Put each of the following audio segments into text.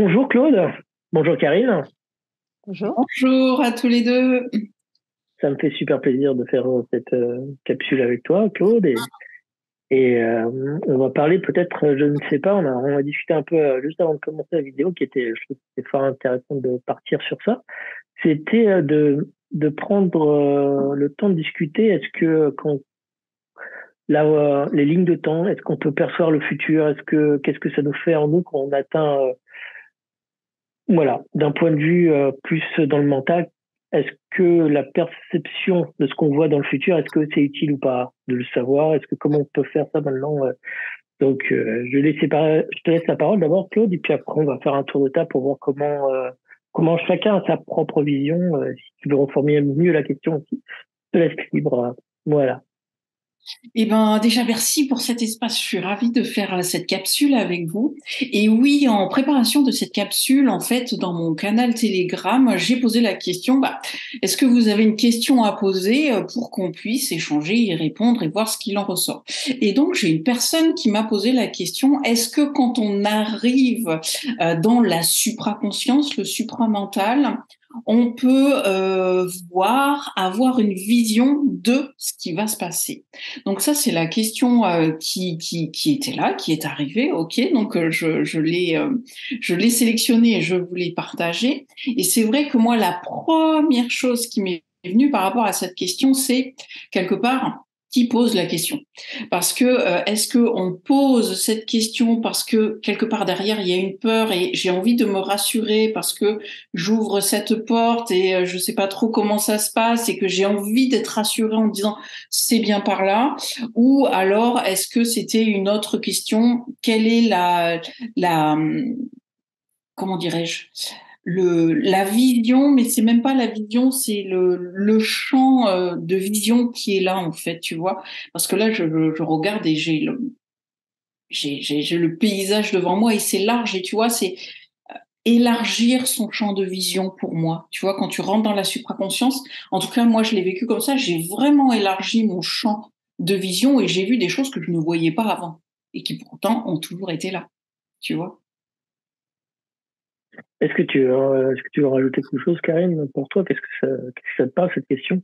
Bonjour Claude, bonjour Karine, Bonjour. Bonjour à tous les deux. ça me fait super plaisir de faire cette capsule avec toi Claude et on va parler peut-être, je ne sais pas, on a discuté un peu juste avant de commencer la vidéo qui était, je trouve que c'était fort intéressant de partir sur ça. C'était de prendre le temps de discuter, est-ce que quand là, les lignes de temps, est-ce qu'on peut percevoir le futur, qu'est-ce que ça nous fait en nous quand on atteint voilà, d'un point de vue plus dans le mental, est-ce que la perception de ce qu'on voit dans le futur, est-ce que c'est utile ou pas de le savoir? Est-ce que comment on peut faire ça maintenant? Je te laisse la parole d'abord, Claude, et puis après on va faire un tour de table pour voir comment chacun a sa propre vision. Si tu veux reformuler mieux la question aussi, je te laisse libre. Voilà. Eh ben, déjà, merci pour cet espace. Je suis ravie de faire cette capsule avec vous. Et oui, en préparation de cette capsule, en fait, dans mon canal Telegram, j'ai posé la question, est-ce que vous avez une question à poser pour qu'on puisse échanger, y répondre et voir ce qu'il en ressort? Et donc, j'ai une personne qui m'a posé la question, est-ce que quand on arrive dans la supraconscience, le supramental, on peut avoir une vision de ce qui va se passer? Donc ça, c'est la question qui était là, qui est arrivée. Ok, donc je l'ai sélectionnée et je voulais partager. Et c'est vrai que moi, la première chose qui m'est venue par rapport à cette question, c'est quelque part qui pose la question. Parce que est-ce que on pose cette question parce que quelque part derrière il y a une peur et j'ai envie de me rassurer parce que j'ouvre cette porte et je sais pas trop comment ça se passe et que j'ai envie d'être rassurée en disant c'est bien par là, ou alors est-ce que c'était une autre question? Quelle est la comment dirais-je, la vision, mais c'est même pas la vision, c'est le champ de vision qui est là en fait, tu vois? Parce que là, je regarde et j'ai le paysage devant moi et c'est large et tu vois, c'est élargir son champ de vision pour moi. Tu vois, quand tu rentres dans la supraconscience, en tout cas, moi, je l'ai vécu comme ça, j'ai vraiment élargi mon champ de vision et j'ai vu des choses que je ne voyais pas avant et qui pourtant ont toujours été là, tu vois. Est-ce que tu veux rajouter quelque chose, Karine, pour toi? Qu'est-ce que ça te parle, cette question?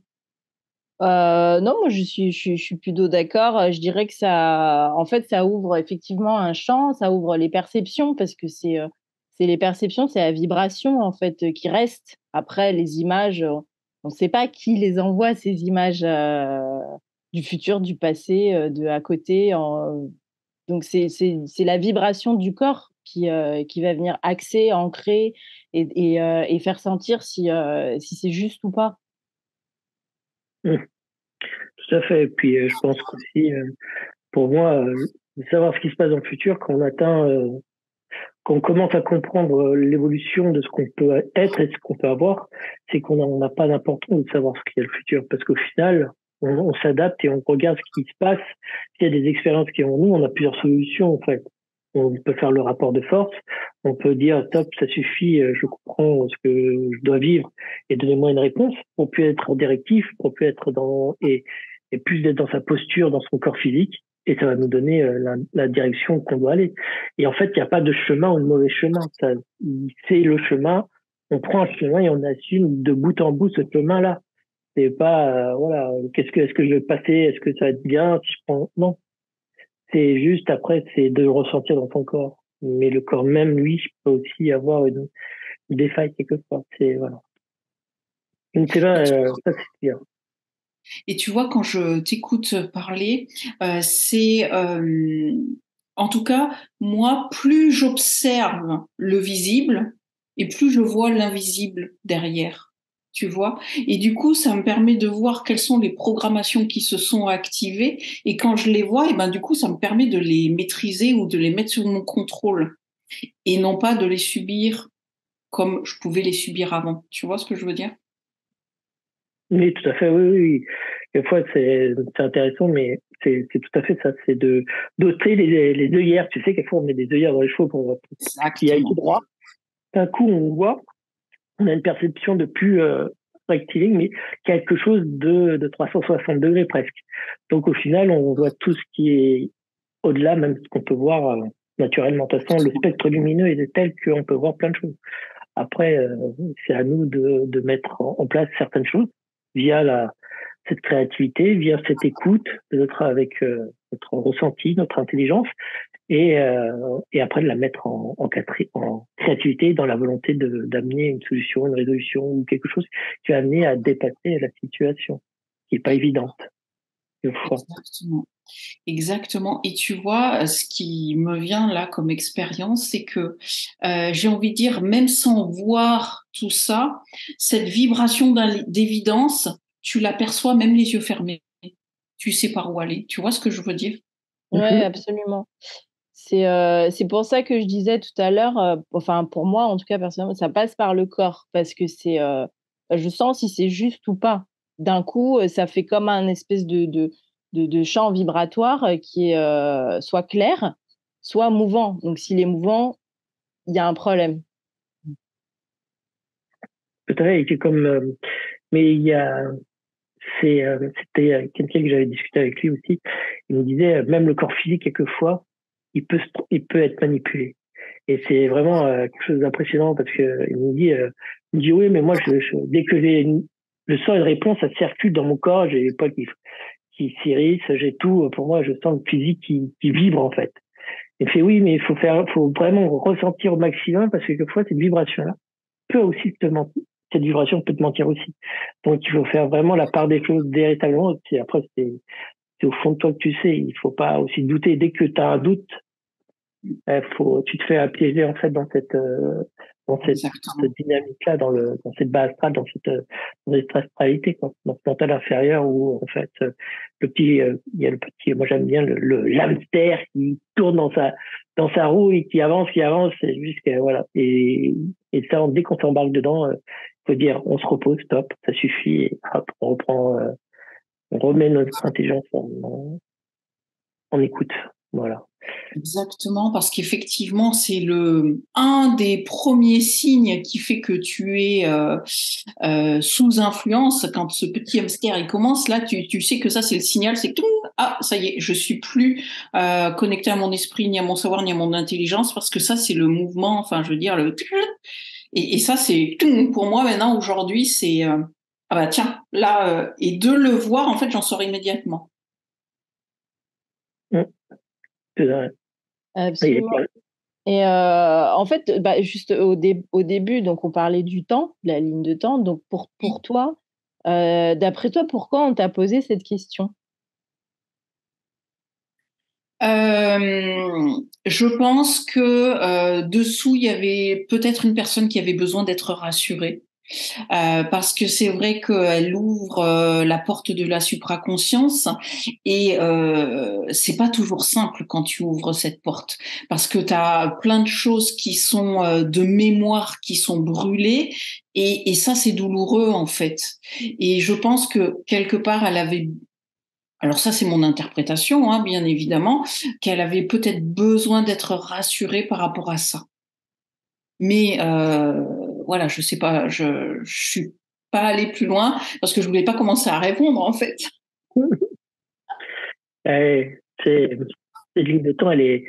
Non, moi je suis plutôt d'accord. Je dirais que ça, en fait, ça ouvre effectivement un champ, ça ouvre les perceptions parce que c'est les perceptions, c'est la vibration en fait qui reste. Après, les images, on ne sait pas qui les envoie ces images du futur, du passé, de à côté. Donc c'est la vibration du corps qui va venir axer, ancrer et faire sentir si c'est juste ou pas. Tout à fait. Et puis, je pense qu'aussi, pour moi, de savoir ce qui se passe dans le futur, quand on commence à comprendre l'évolution de ce qu'on peut être et ce qu'on peut avoir, c'est on n'a pas d'importance de savoir ce qu'il y a le futur. Parce qu'au final, on s'adapte et on regarde ce qui se passe. S'il y a des expériences qui ont en nous, on a plusieurs solutions, en fait. On peut faire le rapport de force. On peut dire, top, ça suffit, je comprends ce que je dois vivre et donnez-moi une réponse pour plus être directif, pour plus être et plus d'être dans sa posture, dans son corps physique. Et ça va nous donner la direction qu'on doit aller. Et en fait, il n'y a pas de chemin ou de mauvais chemin. C'est le chemin. On prend un chemin et on assume de bout en bout ce chemin-là. C'est pas, voilà, est-ce que je vais passer, est-ce que ça va être bien, si je prends, non. C'est juste après, c'est de le ressentir dans ton corps. Mais le corps même, lui, peut aussi avoir une défaille quelquefois. C'est, voilà. Je ne sais pas, Et tu, ça c'est bien. et tu vois, quand je t'écoute parler, c'est en tout cas, moi, plus j'observe le visible et plus je vois l'invisible derrière. Tu vois? Et du coup, ça me permet de voir quelles sont les programmations qui se sont activées. Et quand je les vois, et ben, du coup, ça me permet de les maîtriser ou de les mettre sous mon contrôle et non pas de les subir comme je pouvais les subir avant. Tu vois ce que je veux dire? Oui, tout à fait, oui, oui. Oui. Quelquefois, c'est intéressant, mais c'est tout à fait ça. C'est de doter les œillères. Tu sais, quelquefois, on met des œillères dans les chevaux pour voir tout ce qui a été Exactement. droit. D'un coup, on voit, on a une perception de plus rectiligne, mais quelque chose de 360 degrés presque. Donc, au final, on voit tout ce qui est au-delà, même ce qu'on peut voir. naturellement. De toute façon, le spectre lumineux est tel qu'on peut voir plein de choses. Après, c'est à nous de mettre en place certaines choses via cette créativité, via cette écoute, avec notre ressenti, notre intelligence, et après de la mettre en créativité, dans la volonté d'amener une solution, une résolution ou quelque chose qui va amener à dépasser la situation, qui est pas évidente. Exactement. Exactement. Et tu vois, ce qui me vient là comme expérience, c'est que j'ai envie de dire, même sans voir tout ça, cette vibration d'évidence, tu l'aperçois même les yeux fermés. Tu sais par où aller. Tu vois ce que je veux dire? Ouais, absolument. C'est pour ça que je disais tout à l'heure, enfin pour moi en tout cas personnellement, ça passe par le corps parce que je sens si c'est juste ou pas. D'un coup, ça fait comme un espèce de champ vibratoire qui est soit clair, soit mouvant. Donc s'il est mouvant, il y a un problème. Peut-être que mais c'était quelqu'un que j'avais discuté avec lui aussi. Il me disait, même le corps physique, quelquefois, il peut être manipulé. Et c'est vraiment quelque chose d'impressionnant parce que il me dit oui, mais moi, dès que le sang et une réponse, ça circule dans mon corps, j'ai les poils qui s'irrissent, j'ai tout. Pour moi, je sens le physique qui vibre en fait. Il fait oui, mais faut vraiment ressentir au maximum parce que quelquefois cette vibration-là peut aussi cette vibration peut te mentir aussi. Donc il faut faire vraiment la part des choses véritablement. Et après c'est au fond de toi que tu sais. Il faut pas aussi douter. Dès que tu as un doute, tu te fais piéger en fait dans cette dynamique-là, dans cette base astrale, dans cette astralité, quoi, dans ce mental inférieur où en fait il y a le petit, moi j'aime bien le l'hamster qui tourne dans sa roue et qui avance, jusqu'à voilà. Et ça, dès qu'on s'embarque dedans, faut dire on se repose, stop, ça suffit, et hop, on reprend, on remet notre intelligence en écoute, voilà. Exactement, parce qu'effectivement, c'est un des premiers signes qui fait que tu es sous influence. Quand ce petit hamster il commence, là, tu sais que ça, c'est le signal, c'est que ah, ça y est, je suis plus connecté à mon esprit, ni à mon savoir, ni à mon intelligence, parce que ça, c'est le mouvement. Enfin, je veux dire et ça, c'est pour moi maintenant aujourd'hui, c'est ah bah tiens, là, et de le voir, en fait, j'en sors immédiatement. C'est vrai. Absolument. Et en fait, bah, juste au début, donc on parlait du temps, de la ligne de temps. Donc pour toi, d'après toi, pourquoi on t'a posé cette question? Je pense que dessous, il y avait peut-être une personne qui avait besoin d'être rassurée. Parce que c'est vrai qu'elle ouvre la porte de la supraconscience et c'est pas toujours simple quand tu ouvres cette porte parce que tu as plein de choses qui sont de mémoire qui sont brûlées et ça c'est douloureux en fait. Et je pense que quelque part elle avait alors ça, c'est mon interprétation, hein, bien évidemment, qu'elle avait peut-être besoin d'être rassurée par rapport à ça. Mais voilà, je sais pas, je suis pas allée plus loin parce que je voulais pas commencer à répondre en fait. Eh, cette ligne de temps, il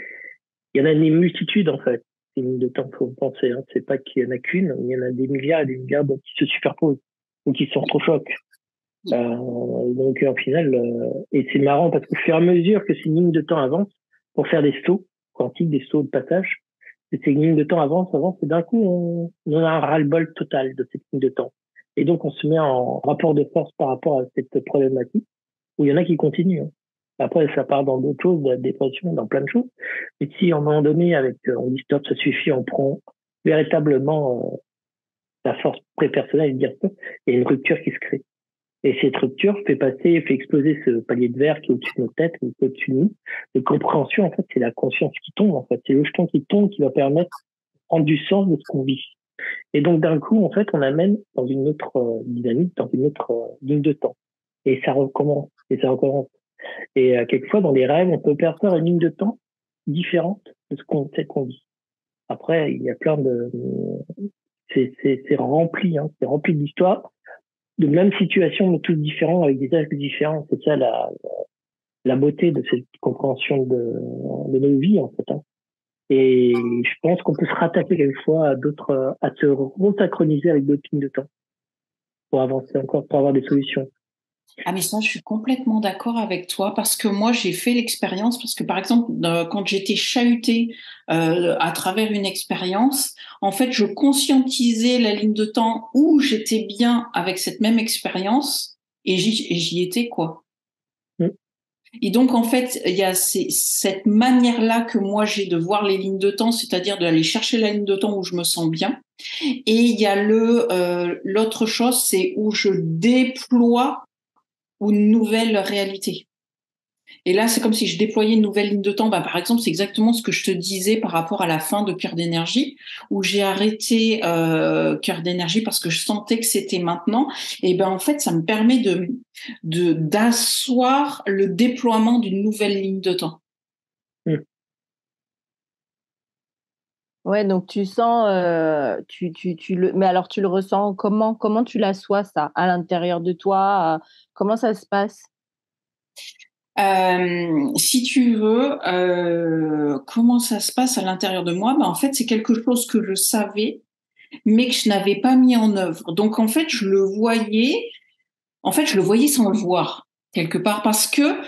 y en a des multitudes en fait. Ces lignes de temps, faut penser. Hein. C'est pas qu'il y en a qu'une, il y en a des milliards et des milliards qui se superposent ou qui s'entrechoquent. Donc au final, et c'est marrant parce qu'au fur et à mesure que ces lignes de temps avancent, pour faire des sauts quantiques, des sauts de passage, et ces lignes de temps avancent, et d'un coup on a un ras-le-bol total de cette ligne de temps. Et donc on se met en rapport de force par rapport à cette problématique, où il y en a qui continuent. Hein. Après, ça part dans d'autres choses, de la dépression, dans plein de choses. Et si à un moment donné, on dit stop, ça suffit, on prend véritablement la force prépersonnelle et dire stop, il y a une rupture qui se crée. Et cette rupture fait exploser ce palier de verre qui est au-dessus de notre tête, ou au-dessus de nous. De compréhension, en fait, c'est la conscience qui tombe, en fait. C'est le jeton qui tombe qui va permettre de prendre du sens de ce qu'on vit. Et donc, d'un coup, en fait, on amène dans une autre dynamique, dans une autre ligne de temps. Et ça recommence, et ça recommence. Et quelquefois, dans les rêves, on peut percevoir une ligne de temps différente de ce qu'on sait qu'on vit. Après, il y a plein de... C'est rempli, hein, c'est rempli d'histoires de même situation, mais tous différents, avec des âges différents. C'est ça la beauté de cette compréhension de nos vies, en fait. Hein. Et je pense qu'on peut se rattacher quelquefois à d'autres, à se resynchroniser avec d'autres lignes de temps pour avancer encore, pour avoir des solutions. Ah mais ça, je suis complètement d'accord avec toi parce que moi, j'ai fait l'expérience parce que par exemple, quand j'étais chahutée à travers une expérience, en fait, je conscientisais la ligne de temps où j'étais bien avec cette même expérience et j'y étais quoi. Mm. Et donc, en fait, il y a cette manière-là que moi j'ai de voir les lignes de temps, c'est-à-dire d'aller chercher la ligne de temps où je me sens bien. Et il y a l'autre chose, c'est où je déploie une nouvelle réalité. Et là, c'est comme si je déployais une nouvelle ligne de temps. Bah, par exemple, c'est exactement ce que je te disais par rapport à la fin de Cœur d'énergie, où j'ai arrêté Cœur d'énergie parce que je sentais que c'était maintenant. Et ben en fait, ça me permet d'asseoir le déploiement d'une nouvelle ligne de temps. Mm. Ouais, donc tu sens, mais alors tu le ressens comment? Comment tu l'assois ça à l'intérieur de toi? Comment ça se passe? Si tu veux, comment ça se passe à l'intérieur de moi? Ben, en fait, c'est quelque chose que je savais, mais que je n'avais pas mis en œuvre. Donc, en fait, je le voyais sans le voir quelque part parce que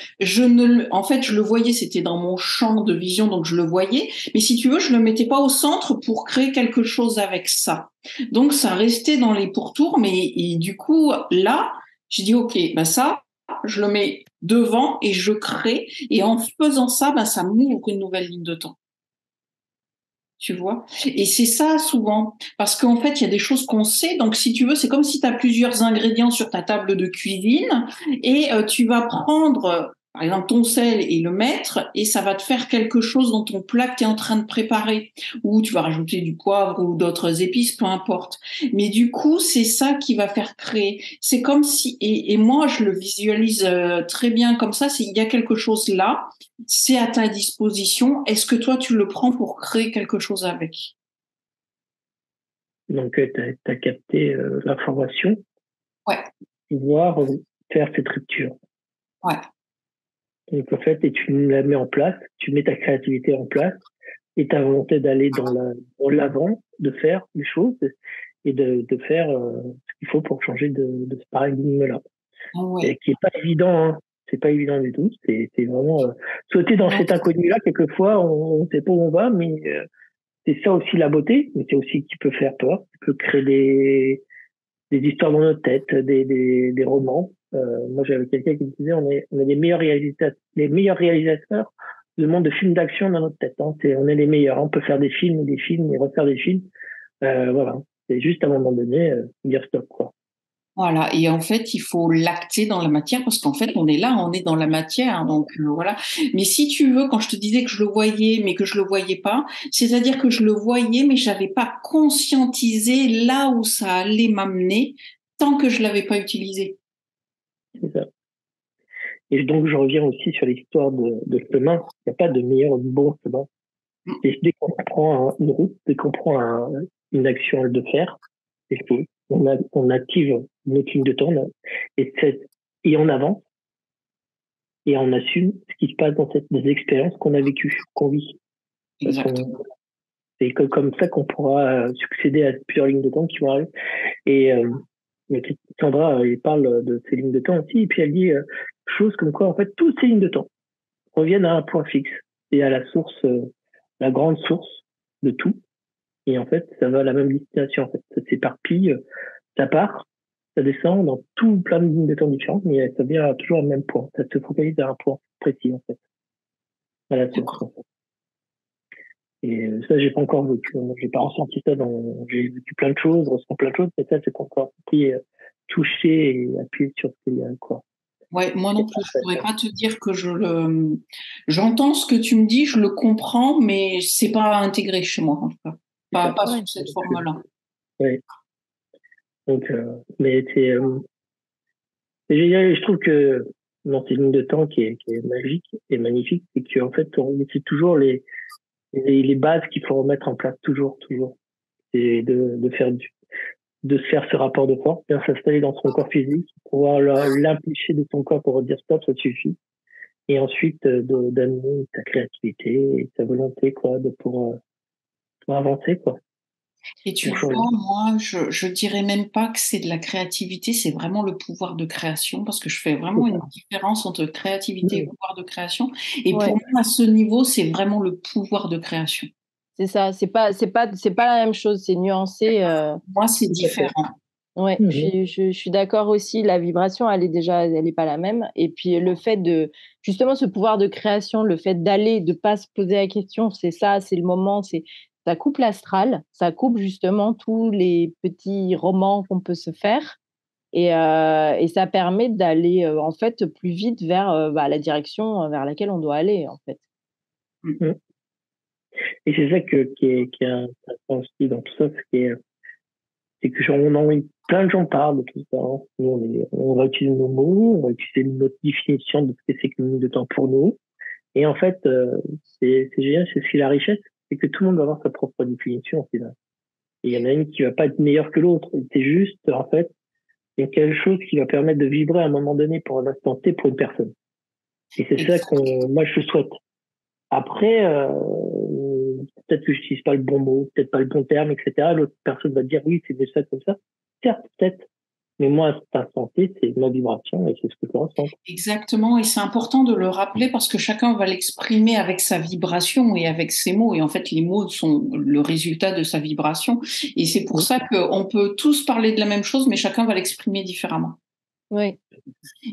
en fait, je le voyais, c'était dans mon champ de vision, donc je le voyais. Mais si tu veux, je le mettais pas au centre pour créer quelque chose avec ça. Donc, ça restait dans les pourtours, et du coup, là, j'ai dit, OK, ben ça, je le mets devant et je crée. Et en faisant ça, ben, ça m'ouvre une nouvelle ligne de temps. Tu vois? Et c'est ça souvent, parce qu'en fait, il y a des choses qu'on sait. Donc, si tu veux, c'est comme si tu as plusieurs ingrédients sur ta table de cuisine et tu vas prendre, par exemple, ton sel et le mettre et ça va te faire quelque chose dans ton plat que tu es en train de préparer. Ou tu vas rajouter du poivre ou d'autres épices, peu importe. Mais du coup, c'est ça qui va faire créer. C'est comme si, et moi, je le visualise très bien comme ça, il y a quelque chose là, c'est à ta disposition. Est-ce que toi, tu le prends pour créer quelque chose avec? Donc, tu as capté l'information, Ouais, pouvoir faire cette rupture. ouais, Donc, en fait, et tu la mets en place, tu mets ta créativité en place et ta volonté d'aller dans l'avant, de faire les choses et de faire ce qu'il faut pour changer de ce paradigme-là. Et ouais. qui est pas évident, hein. C'est pas évident du tout. C'est vraiment sauter dans Non, cet inconnu-là. Quelquefois, on sait pas où on va, mais c'est ça aussi la beauté. Mais c'est aussi qui peut faire peur, qui peut créer des histoires dans notre tête, des romans. Moi, j'avais quelqu'un qui me disait, on est les meilleurs réalisateurs du monde de films d'action dans notre tête. Hein. On est les meilleurs. On peut faire des films et refaire des films. Voilà. C'est juste à un moment donné, dire stop, quoi. voilà. Et en fait, il faut l'acter dans la matière parce qu'en fait, on est là, on est dans la matière. Donc voilà. Mais si tu veux, quand je te disais que je le voyais, mais que je le voyais pas, c'est-à-dire que je le voyais, mais j'avais pas conscientisé là où ça allait m'amener tant que je l'avais pas utilisé. C'est ça. Et donc, je reviens aussi sur l'histoire de chemin. Il n'y a pas de meilleur ou de bon chemin. Et dès qu'on prend une route, dès qu'on prend une action de faire, c'est faux. On active notre ligne de temps et, et on avance et on assume ce qui se passe dans des expériences qu'on a vécues, qu'on vit. Exactement. C'est comme ça qu'on pourra succéder à plusieurs lignes de temps qui vont arriver. Et Sandra, il parle de ces lignes de temps aussi, et puis elle dit choses comme quoi, en fait, toutes ces lignes de temps reviennent à un point fixe et à la source, la grande source de tout. Et en fait, ça va à la même destination. En fait, ça s'éparpille, ça part, ça descend dans tout plein de lignes de temps différentes, mais ça vient toujours au même point. Ça se focalise à un point précis, en fait, à la source. En fait. Et ça, j'ai pas encore vécu. J'ai pas ressenti ça j'ai vécu plein de choses, ressenti plein de choses, mais ça, c'est pas encore été touché et appuyé sur ce qu'il y a, quoi. Ouais, moi non plus, je pourrais pas te dire que j'entends ce que tu me dis, je le comprends, mais c'est pas intégré chez moi, en tout cas. Pas Ouais. sous cette forme-là. Ouais. Donc, mais c'est génial. Et je trouve que dans ces lignes de temps qui est magique et magnifique, c'est qu'en fait, c'est toujours les bases qu'il faut remettre en place, toujours. Et de se faire ce rapport de force, bien s'installer dans son corps physique, pouvoir l'impulser de son corps pour dire stop, ça suffit. et ensuite d'amener ta créativité et ta volonté, quoi, pour avancer, quoi. Et tu vois, moi, je dirais même pas que c'est de la créativité, c'est vraiment le pouvoir de création, parce que je fais vraiment une différence entre créativité et pouvoir de création. Et pour moi, à ce niveau, c'est vraiment le pouvoir de création. C'est ça, c'est pas la même chose, c'est nuancé. Moi, c'est différent. Ouais, je suis d'accord aussi. La vibration, elle est pas la même. Et puis le fait de, justement, ce pouvoir de création, le fait d'aller, de pas se poser la question, c'est ça, c'est le moment, ça coupe l'astral, ça coupe justement tous les petits romans qu'on peut se faire, et ça permet d'aller en fait plus vite vers la direction vers laquelle on doit aller en fait. Et c'est ça qui est intéressant aussi dans tout ça, c'est que plein de gens parlent de tout ça. On va utiliser nos mots, on va utiliser notre définition de ce que c'est que le de temps pour nous. Et en fait, c'est génial, c'est ce qui est la richesse, c'est que tout le monde va avoir sa propre définition, au final. Et il y en a une qui va pas être meilleure que l'autre. C'est juste, en fait, il y a quelque chose qui va permettre de vibrer à un moment donné pour un instant T pour une personne. Et c'est ça moi, je souhaite. Après, peut-être que je n'utilise pas le bon mot, peut-être pas le bon terme, etc. L'autre personne va dire oui, c'est de ça comme ça. Certes, peut-être. Mais moi, ta santé, c'est ma vibration et c'est ce que tu ressens. Exactement. Et c'est important de le rappeler parce que chacun va l'exprimer avec sa vibration et avec ses mots. Et en fait, les mots sont le résultat de sa vibration. Et c'est pour ça qu'on peut tous parler de la même chose, mais chacun va l'exprimer différemment. Oui.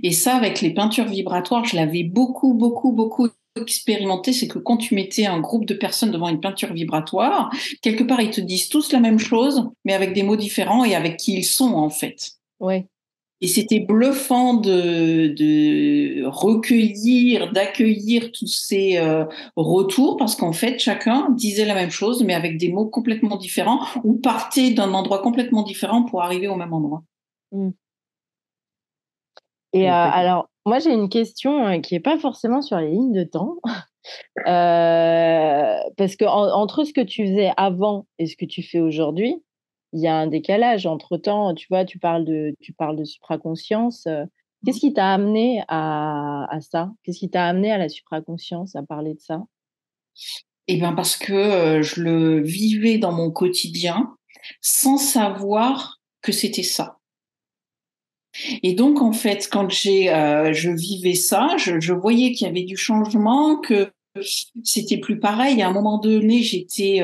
Et ça, avec les peintures vibratoires, je l'avais beaucoup expérimenté. C'est que quand tu mettais un groupe de personnes devant une peinture vibratoire, quelque part, ils te disent tous la même chose, mais avec des mots différents et avec qui ils sont, en fait. Oui. Et c'était bluffant de recueillir, d'accueillir tous ces retours, parce qu'en fait, chacun disait la même chose, mais avec des mots complètement différents, ou partait d'un endroit complètement différent pour arriver au même endroit. Et alors, moi, j'ai une question qui n'est pas forcément sur les lignes de temps. Parce que entre ce que tu faisais avant et ce que tu fais aujourd'hui, il y a un décalage. Entre-temps, tu vois, tu parles de supraconscience. Qu'est-ce qui t'a amené à ça? Qu'est-ce qui t'a amené à la supraconscience, à parler de ça? Eh bien, parce que je le vivais dans mon quotidien sans savoir que c'était ça. Et donc, en fait, quand je vivais ça, je voyais qu'il y avait du changement, que c'était plus pareil. À un moment donné, j'étais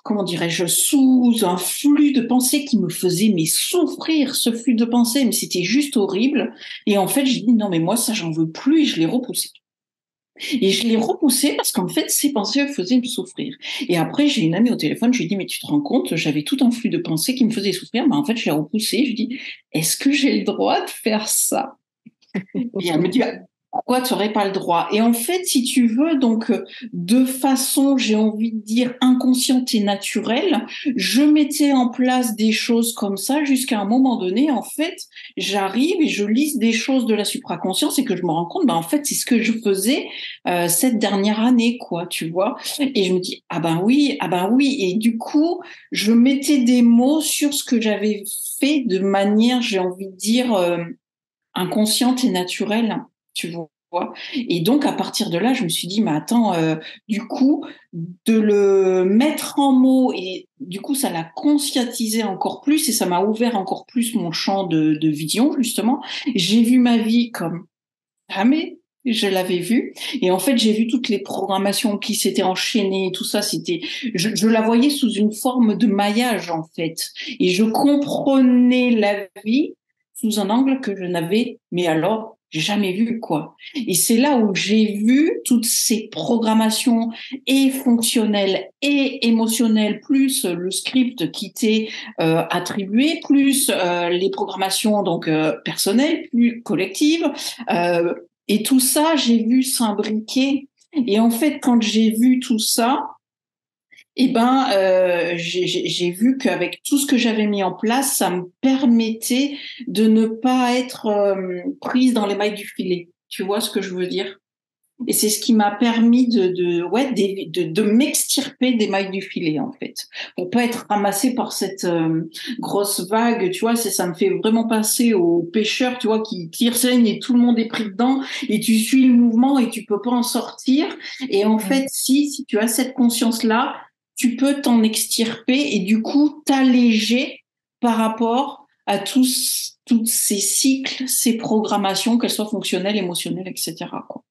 comment dirais-je, sous un flux de pensées qui me faisait souffrir, ce flux de pensées, mais c'était juste horrible. Et en fait, j'ai dit non, mais moi, ça, j'en veux plus, et je l'ai repoussé. Et je l'ai repoussé parce qu'en fait, ces pensées me faisaient me souffrir. Et après, j'ai une amie au téléphone, je lui ai dit, mais tu te rends compte, j'avais tout un flux de pensées qui me faisait souffrir, mais en fait, je l'ai repoussé. Je lui ai dit, est-ce que j'ai le droit de faire ça? Et elle me dit, pourquoi tu n'aurais pas le droit? Et en fait, si tu veux, donc, de façon, j'ai envie de dire, inconsciente et naturelle, je mettais en place des choses comme ça jusqu'à un moment donné, en fait, j'arrive et je lise des choses de la supraconscience et que je me rends compte, en fait, c'est ce que je faisais cette dernière année, quoi, tu vois. Et je me dis, ah ben oui. Et du coup, je mettais des mots sur ce que j'avais fait de manière, j'ai envie de dire, inconsciente et naturelle, tu vois. Et donc, à partir de là, je me suis dit, mais attends, du coup, de le mettre en mots, et du coup, ça l'a conscientisé encore plus et ça m'a ouvert encore plus mon champ de vision, justement. J'ai vu ma vie comme jamais je l'avais vue. Et en fait, j'ai vu toutes les programmations qui s'étaient enchaînées, tout ça, je la voyais sous une forme de maillage, en fait. Et je comprenais la vie sous un angle que je n'avais, mais alors, jamais vu, quoi. Et c'est là où j'ai vu toutes ces programmations et fonctionnelles et émotionnelles, plus le script qui t'est attribué, plus les programmations donc personnelles, plus collectives. Et tout ça, j'ai vu s'imbriquer. Et en fait, quand j'ai vu tout ça, j'ai vu qu'avec tout ce que j'avais mis en place, ça me permettait de ne pas être prise dans les mailles du filet. Tu vois ce que je veux dire? Et c'est ce qui m'a permis de m'extirper des mailles du filet, en fait. Pour pas être ramassée par cette grosse vague, tu vois, ça me fait vraiment passer aux pêcheurs, tu vois, qui tirent et tout le monde est pris dedans et tu suis le mouvement et tu peux pas en sortir. Et en fait, si tu as cette conscience-là, tu peux t'en extirper et du coup t'alléger par rapport à tous ces cycles, ces programmations, qu'elles soient fonctionnelles, émotionnelles, etc., quoi.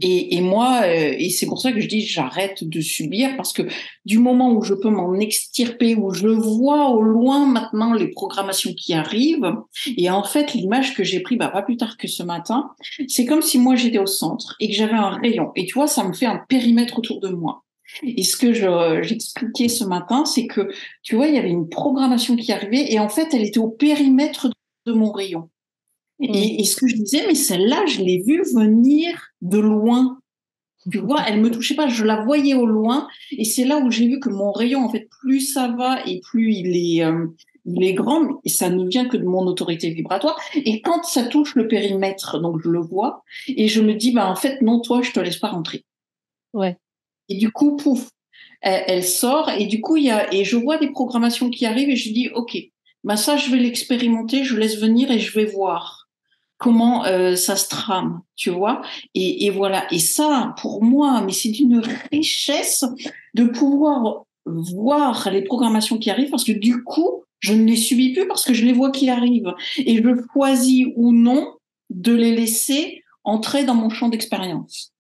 Et moi, et c'est pour ça que je dis j'arrête de subir, parce que du moment où je peux m'en extirper, où je vois au loin maintenant les programmations qui arrivent, et en fait l'image que j'ai prise pas plus tard que ce matin, c'est comme si moi j'étais au centre et que j'avais un rayon, et tu vois, ça me fait un périmètre autour de moi. Et ce que j'expliquais ce matin, c'est que tu vois, il y avait une programmation qui arrivait, et en fait elle était au périmètre de mon rayon. Et ce que je disais, mais celle-là, je l'ai vue venir de loin. Tu vois, elle me touchait pas, je la voyais au loin. Et c'est là où j'ai vu que mon rayon, en fait, plus ça va et plus il est grand, et ça ne vient que de mon autorité vibratoire. Et quand ça touche le périmètre, donc je le vois, et je me dis, en fait, non, toi, je te laisse pas rentrer. Ouais. Et du coup, pouf, elle sort, et du coup, et je vois des programmations qui arrivent, et je dis, OK, ça, je vais l'expérimenter, je laisse venir et je vais voir comment ça se trame, tu vois. Et voilà. Et ça, pour moi, mais c'est d'une richesse de pouvoir voir les programmations qui arrivent, parce que du coup, je ne les subis plus parce que je les vois qui arrivent. Et je choisis ou non de les laisser entrer dans mon champ d'expérience.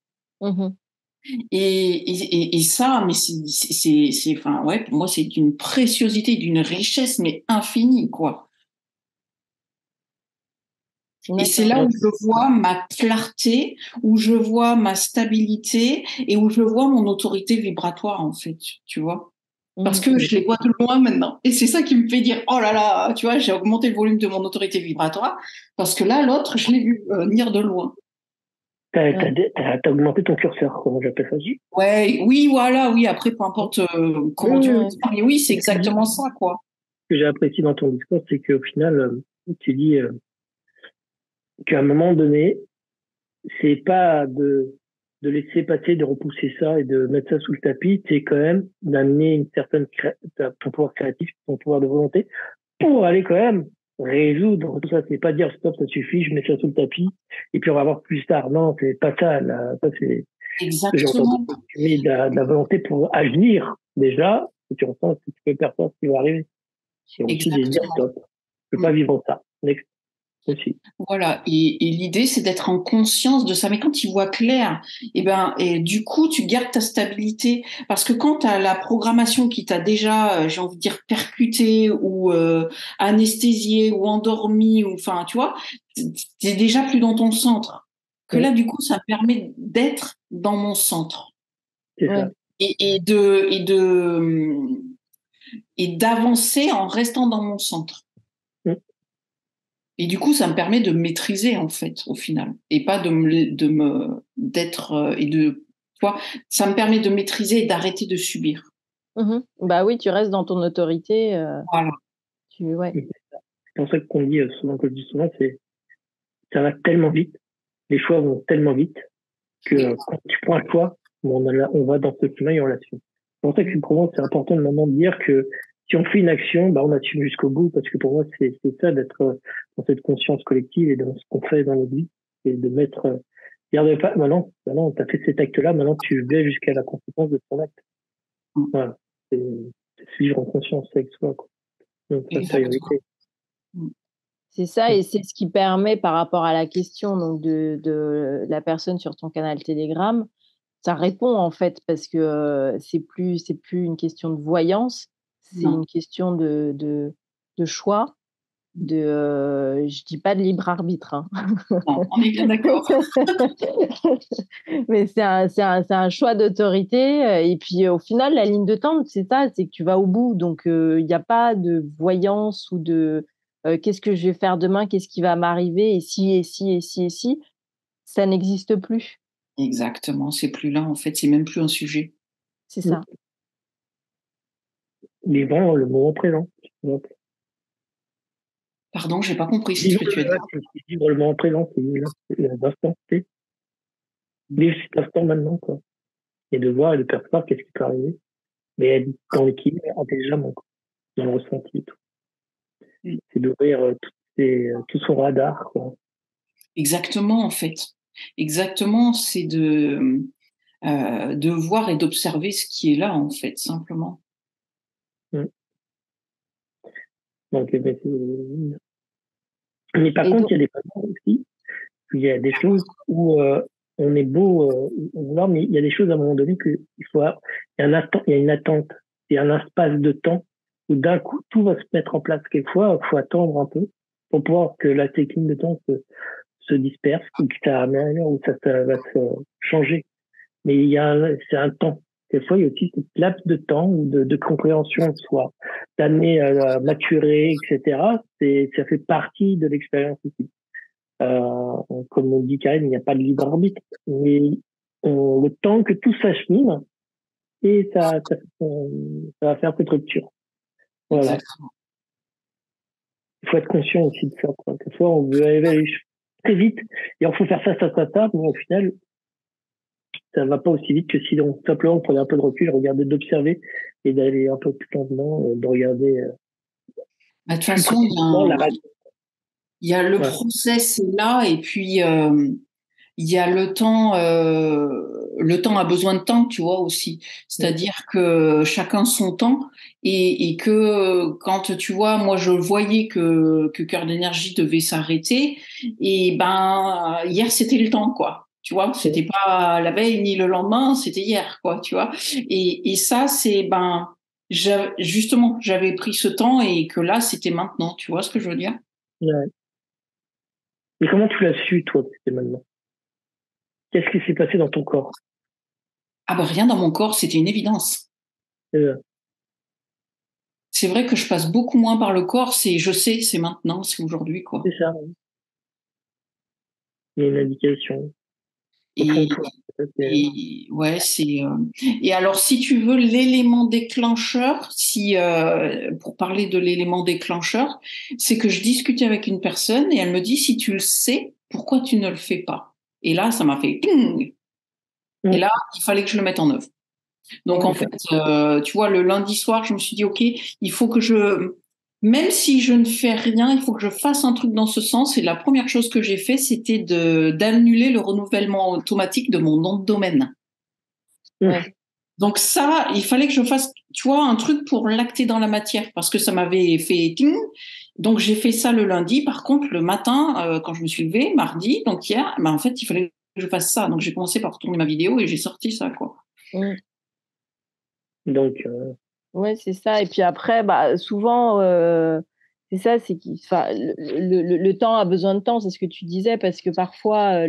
Et ça, mais enfin, ouais, pour moi, c'est d'une préciosité, d'une richesse, mais infinie, quoi. Et c'est là où je vois ma clarté, où je vois ma stabilité et où je vois mon autorité vibratoire, en fait, tu vois. Parce que je les vois de loin maintenant. Et c'est ça qui me fait dire, oh là là, tu vois, j'ai augmenté le volume de mon autorité vibratoire parce que là, l'autre, je l'ai vu venir de loin. T'as augmenté ton curseur, comment j'appelle ça? Ouais, oui, voilà, oui, après, peu importe comment tu veux dire, mais oui, c'est exactement ça, quoi. Ce que j'ai apprécié dans ton discours, c'est qu'au final, tu dis qu'à un moment donné, c'est pas de laisser passer, de repousser ça et de mettre ça sous le tapis, c'est quand même d'amener une certaine ton pouvoir créatif, ton pouvoir de volonté pour aller quand même résoudre tout ça. C'est pas dire stop, ça suffit, je mets ça sous le tapis et puis on va voir plus tard. Non, c'est pas ça. Là, ça c'est ce que j'ai entendu. Tu mets de la volonté pour agir déjà et tu ressens que tu peux faire ça, ce qui va arriver. Et aussi de dire stop, je peux pas vivre ça. Next. Aussi. Voilà, et l'idée c'est d'être en conscience de ça. Mais quand tu vois clair, et du coup tu gardes ta stabilité, parce que quand tu as la programmation qui t'a déjà, j'ai envie de dire, percuté ou anesthésié ou endormi, ou enfin tu vois, t'es déjà plus dans ton centre. Que là du coup ça me permet d'être dans mon centre. C'est ça. Et d'avancer en restant dans mon centre. Et du coup, ça me permet de maîtriser, en fait, au final. Et pas d'être, tu vois, ça me permet de maîtriser et d'arrêter de subir. Bah oui, tu restes dans ton autorité. Voilà. C'est pour ça qu'on dit souvent, que je dis souvent, ça va tellement vite, les choix vont tellement vite, que quand tu prends un choix, on va dans ce chemin et on l'assume. C'est pour ça que pour moi, c'est important de maintenant de dire que si on fait une action, on assume jusqu'au bout, parce que pour moi, c'est ça d'être dans cette conscience collective et dans ce qu'on fait dans notre vie, et de mettre, regarde pas, maintenant, t'as fait cet acte-là, maintenant tu vas jusqu'à la conséquence de ton acte. Voilà. C'est suivre en conscience avec soi, quoi. Donc, c'est ça, et c'est ce qui permet, par rapport à la question donc de la personne sur ton canal Telegram, ça répond en fait, parce que c'est plus une question de voyance, c'est une question de choix, je dis pas de libre arbitre. Hein. Non, on est bien d'accord. Mais c'est un choix d'autorité, et puis au final, la ligne de temps, c'est ça, c'est que tu vas au bout, donc il n'y a pas de voyance ou de qu'est-ce que je vais faire demain, qu'est-ce qui va m'arriver, et si, ça n'existe plus. Exactement, c'est plus là, en fait, c'est même plus un sujet. C'est ça. Vivons le moment présent. Pardon, j'ai pas compris ce que tu as dit. Vivre le moment présent, c'est l'instant T. vivre cet instant maintenant, quoi. Et de voir et de percevoir qu'est-ce qui peut arriver. Mais être dans l'équilibre intelligemment, quoi. Dans le ressenti et tout. C'est d'ouvrir tout son radar, quoi. Exactement, en fait. Exactement, c'est de voir et d'observer ce qui est là, en fait, simplement. Donc, mais par contre, il y a des moments aussi, il y a des choses où on est beau vouloir, mais il y a des choses à un moment donné qu'il faut, il y a une attente, il y a un espace de temps où d'un coup tout va se mettre en place. Quelquefois, il faut attendre un peu pour pouvoir que la technique de temps se disperse ou que ça améliore ou ça va se changer. Mais c'est un temps. Quelquefois, il y a aussi cette laps de temps ou de compréhension de soi, d'années maturer, etc. Ça fait partie de l'expérience aussi. Comme on dit Karine, il n'y a pas de libre arbitre, mais le temps que tout s'achemine, et ça va faire cette rupture. Voilà. Exactement. Il faut être conscient aussi de ça, quoi. Quelquefois, on veut aller très vite, et il faut faire ça, mais au final, ça va pas aussi vite que si on simplement prenait un peu de recul, regarder, d'observer et d'aller un peu plus lentement, de regarder. De toute façon, il y a le process est là, et puis il y a le temps a besoin de temps, tu vois, aussi. C'est-à-dire que chacun son temps, et que quand, tu vois, moi je voyais que Cœur d'énergie devait s'arrêter, et ben hier c'était le temps, quoi. Tu vois, c'était pas la veille ni le lendemain, c'était hier, quoi, tu vois. Et ça, c'est justement, j'avais pris ce temps, et que là c'était maintenant, tu vois ce que je veux dire? Ouais. Et comment tu l'as su, toi, que c'était maintenant? Qu'est-ce qui s'est passé dans ton corps? Ah ben rien dans mon corps, c'était une évidence. C'est vrai que je passe beaucoup moins par le corps, je sais, c'est maintenant, c'est aujourd'hui, quoi. C'est ça. Il y a une indication. Ouais, et alors, si tu veux, l'élément déclencheur, pour parler de l'élément déclencheur, c'est que je discutais avec une personne et elle me dit, si tu le sais, pourquoi tu ne le fais pas? Et là, ça m'a fait ping. Et là, il fallait que je le mette en œuvre. Donc, en fait, tu vois, le lundi soir, je me suis dit, OK, il faut que même si je ne fais rien, il faut que je fasse un truc dans ce sens. Et la première chose que j'ai fait, c'était d'annuler le renouvellement automatique de mon nom de domaine. Ouais. Donc ça, il fallait que je fasse, tu vois, un truc pour l'acter dans la matière, parce que ça m'avait fait ting. Donc j'ai fait ça le lundi. Par contre, le matin, quand je me suis levée, mardi, donc hier, en fait, il fallait que je fasse ça. Donc j'ai commencé par retourner ma vidéo et j'ai sorti ça, quoi. Donc, ouais, c'est ça. Et puis après, souvent, c'est ça, c'est le temps a besoin de temps, c'est ce que tu disais, parce que parfois,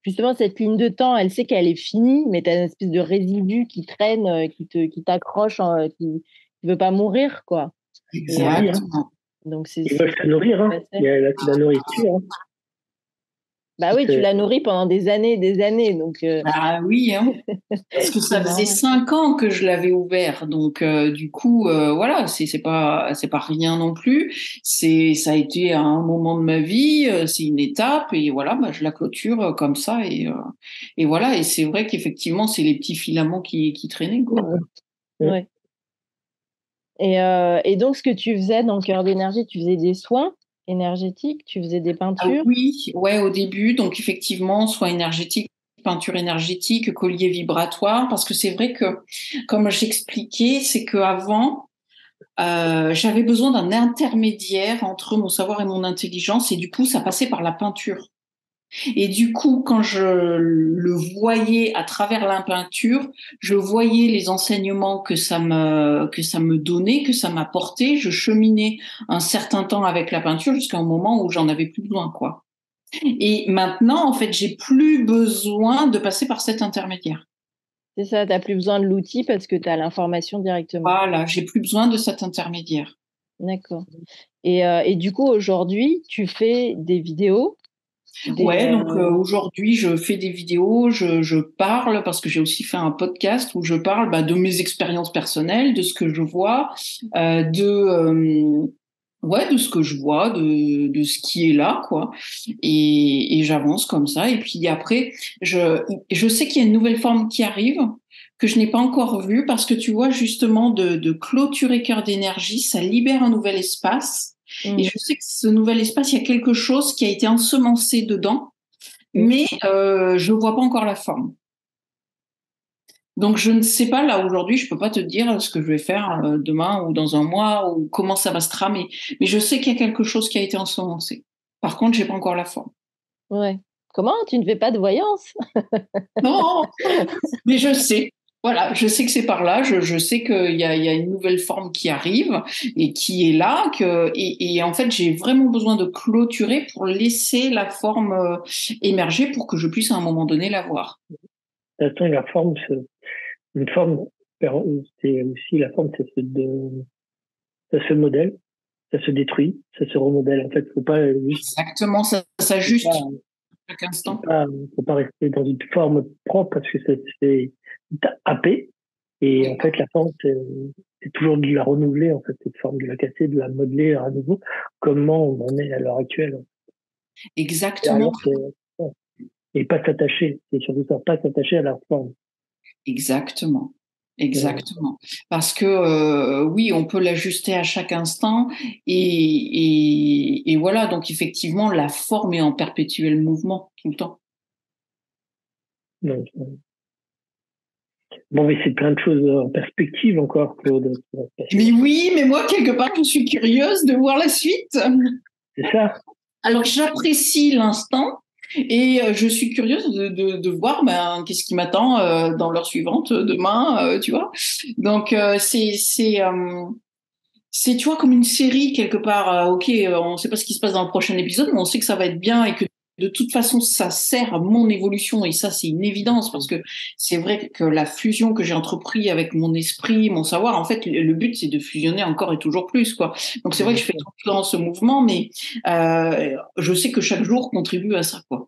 justement, cette ligne de temps, elle sait qu'elle est finie, mais tu as une espèce de résidu qui traîne, qui t'accroche, qui ne veut pas mourir, quoi. Exactement. Donc, ils veulent se nourrir, hein. Il y a la nourriture. Hein. Bah oui, tu l'as nourri pendant des années, donc. Ah oui, hein. Parce que ça faisait 5 ans que je l'avais ouvert, donc du coup, voilà, c'est pas rien non plus. Ça a été un moment de ma vie, c'est une étape, et voilà, je la clôture comme ça, et voilà. Et c'est vrai qu'effectivement, c'est les petits filaments qui traînaient, quoi. Ouais. Et donc, ce que tu faisais dans Cœur d'énergie, tu faisais des soins énergétiques, tu faisais des peintures? Oui, ouais, au début, donc effectivement, soins énergétiques, peinture énergétique, collier vibratoire, parce que c'est vrai que, comme j'expliquais, c'est qu'avant, j'avais besoin d'un intermédiaire entre mon savoir et mon intelligence, et du coup, ça passait par la peinture. Et du coup, quand je le voyais à travers la peinture, je voyais les enseignements que ça me donnait, que ça m'apportait. Je cheminais un certain temps avec la peinture jusqu'à un moment où j'en avais plus besoin, quoi. Et maintenant, en fait, j'ai plus besoin de passer par cet intermédiaire. C'est ça, tu n'as plus besoin de l'outil parce que tu as l'information directement. Voilà, j'ai plus besoin de cet intermédiaire. D'accord. Et du coup, aujourd'hui, tu fais des vidéos? Ouais, donc aujourd'hui, je fais des vidéos, je parle, parce que j'ai aussi fait un podcast où je parle de mes expériences personnelles, de ce que je vois, Ouais, de ce que je vois, de ce qui est là, quoi. Et j'avance comme ça. Et puis après, je sais qu'il y a une nouvelle forme qui arrive, que je n'ai pas encore vue, parce que tu vois, justement, de clôturer Cœur d'énergie, ça libère un nouvel espace. Et Mm. je sais que ce nouvel espace, il y a quelque chose qui a été ensemencé dedans, Mm. mais je ne vois pas encore la forme. Donc, je ne sais pas, là, aujourd'hui, je peux pas te dire ce que je vais faire demain ou dans un mois ou comment ça va se tramer. Mais je sais qu'il y a quelque chose qui a été ensemencé. Par contre, j'ai pas encore la forme. Ouais. Comment? Tu ne fais pas de voyance? Non, mais je sais. Voilà, je sais que c'est par là. Je sais qu'il y a une nouvelle forme qui arrive et qui est là. Et en fait, j'ai vraiment besoin de clôturer pour laisser la forme émerger pour que je puisse à un moment donné la voir. De toute façon, une forme, c'est aussi la forme, ça se modèle, ça se détruit, ça se remodèle. En fait, faut pas juste, Exactement, ça faut s'ajuste pas, chaque instant. faut pas rester dans une forme propre parce que c'est happé. Et en fait, la forme, c'est toujours de la renouveler, en fait, cette forme, de la casser, de la modeler à nouveau, comment on en est à l'heure actuelle. Exactement. Derrière, et pas s'attacher, c'est surtout ça, pas s'attacher à la forme. Exactement. Euh, Exactement. Parce que oui, on peut l'ajuster à chaque instant et voilà, donc effectivement, la forme est en perpétuel mouvement tout le temps. donc, bon, mais c'est plein de choses en perspective encore, Claude. Mais oui, mais moi, quelque part, je suis curieuse de voir la suite. C'est ça. Alors, j'apprécie l'instant et je suis curieuse de voir ben, qu'est-ce qui m'attend dans l'heure suivante, demain, tu vois. Donc, c'est, tu vois, comme une série quelque part. Ok, on ne sait pas ce qui se passe dans le prochain épisode, mais on sait que ça va être bien et que de toute façon, ça sert à mon évolution. Et ça, c'est une évidence parce que c'est vrai que la fusion que j'ai entrepris avec mon esprit, mon savoir, en fait, le but, c'est de fusionner encore et toujours plus, quoi. Donc, c'est vrai que je fais tout le temps ce mouvement, mais je sais que chaque jour contribue à ça, quoi.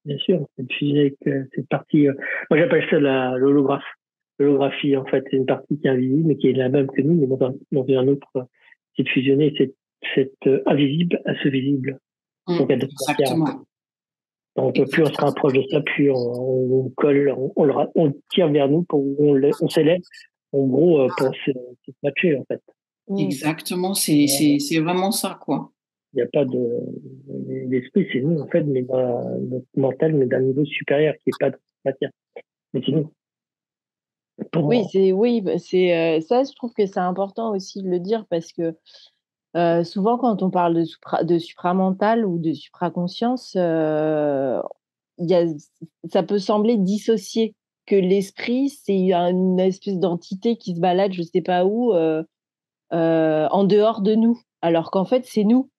Bien sûr, cette physique, cette partie, moi j'appelle ça l'holographie, en fait, c'est une partie qui est invisible, mais qui est la même que nous, mais dans un autre, c'est de fusionner cette invisible à ce visible, donc à d'autres matières, en fait. Exactement. Donc, plus on se rapproche de ça, plus on colle, on le tire vers nous, on s'élève, en gros, pour se matcher, en fait. Mm. Exactement. C'est vraiment ça, quoi. Il n'y a pas de, l'esprit, c'est nous, en fait, mais notre mental, mais d'un niveau supérieur, qui n'est pas de matière. Mais c'est nous. Oui, Pour, ça, je trouve que c'est important aussi de le dire parce que souvent, quand on parle de supramental ou de supraconscience, il y a, ça peut sembler dissocié, que l'esprit, c'est une espèce d'entité qui se balade, je ne sais pas où, en dehors de nous, alors qu'en fait, c'est nous.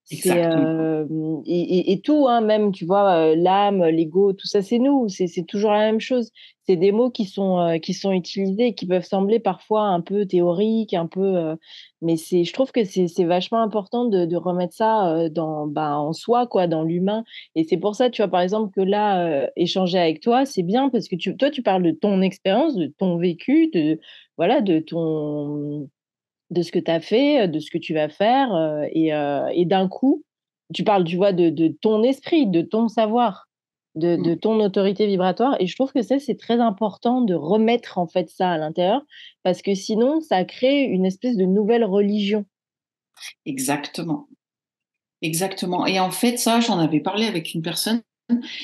C'est Exactement. et tout, hein, même, tu vois, l'âme, l'ego, tout ça, c'est nous. C'est toujours la même chose. C'est des mots qui sont utilisés et qui peuvent sembler parfois un peu théoriques, un peu, mais je trouve que c'est vachement important de remettre ça en soi, quoi, dans l'humain. Et c'est pour ça, tu vois, par exemple, que là, échanger avec toi, c'est bien parce que toi, tu parles de ton expérience, de ton vécu, voilà, de ce que tu as fait, de ce que tu vas faire, et d'un coup, tu parles, tu vois, de ton esprit, de ton savoir, de ton autorité vibratoire et je trouve que ça, c'est très important de remettre, en fait, ça à l'intérieur parce que sinon, ça crée une espèce de nouvelle religion. Exactement. Exactement. Et en fait, ça, j'en avais parlé avec une personne